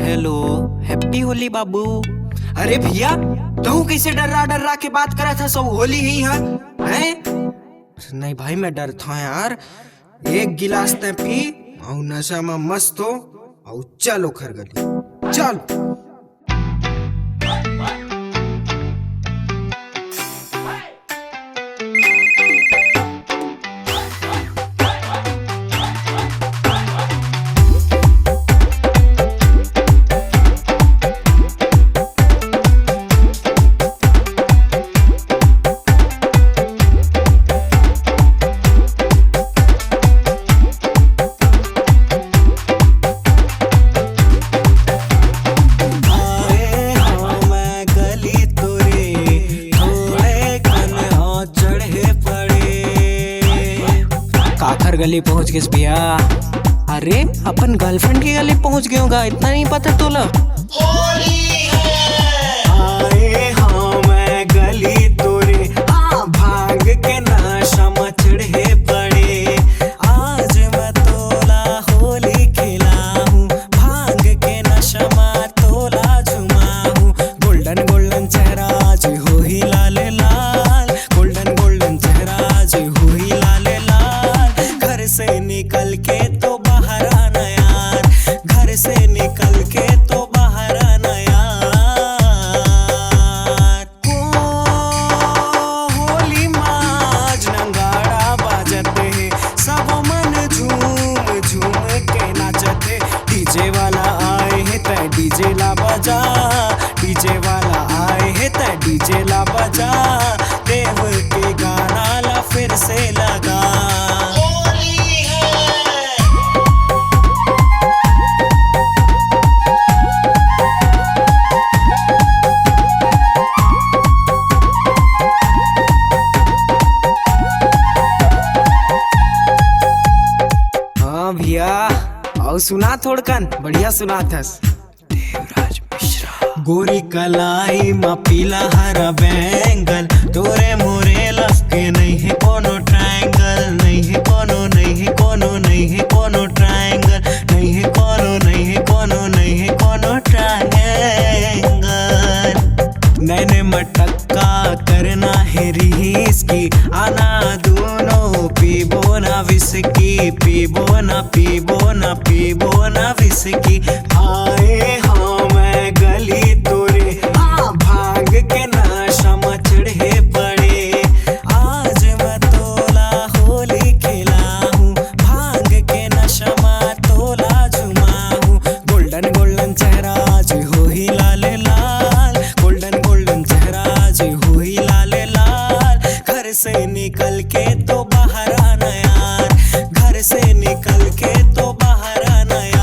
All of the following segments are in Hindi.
हेलो हैप्पी होली बाबू। अरे भैया तू कैसे डर के बात करा था, सब होली ही है हैं? नहीं भाई मैं डर था यार। एक गिलास ते पी और नशा में मस्त हो और चलो खरगली चल। आखिर गली पहुंच गए भैया। अरे अपन गर्लफ्रेंड की गली पहुंच गए होगा, इतना नहीं पता तोला? होली है आए हाँ मैं गली तोरे, हाँ भाग के नशा में चढ़े पड़े। आज मैं तोला होली खेला हूँ, भाग के नशा में तोला झुमा हूँ। गोल्डन गोल्डन चेहरा आज हो ही लाल लाल, गोल्डन गोल्डन चेहरा आज हो ही लाल लाल। घर से निकल के तो बाहर आना यार, घर से निकल के तो बाहर आना यार। होली माज नंगाड़ा बाजते हैं, सब मन झूम झूम के नाचते। डीजे वाला आए है तै डीजे ला बजा, डीजे वाला आए है तै डीजे ला बजा। देव के गाना ला फिर से लगा। भैया और सुना थोड़कन बढ़िया सुना थस। देवराज मिश्रा गोरी कलाई मा पीला हरा बैंगल, तोरे मोरे लफके नहीं है कोनो ट्रायंगल, नहीं है कोनो नहीं है कोनो नहीं है कोनो ट्रायंगल, नहीं है कोनो नहीं है कोनो नहीं है कोनो ट्रायंगल। नैने मटक्का करना है रीस की, आना दोनों पीबो ना विस्की, पीबो ना पीबो ना पीबो ना विस्की। आए हाँ मैं गली तोरे, हाँ भाग के नशा में चढ़े पड़े। आज मैं तोला होली खेला हूँ, भाग के नशा में तोला झुमा हूँ। गोल्डन गोल्डन चेहरा आज हो ही लाल लाल, गोल्डन गोल्डन चेहरा आज हो ही लाल लाल। घर से निकल के तो बाहर आना यार, घर से निकल के तो बाहर आना यार।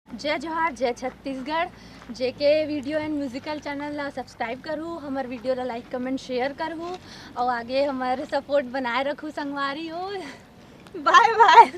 जय जोहार जय Chhattisgarh. JK video and musical channel ला सब्सक्राइब करूँ, हमारे वीडियो ला लाइक कमेंट शेयर करूँ और आगे हमारे सपोर्ट बनाए रखूँ संगवारी हो। Bye bye.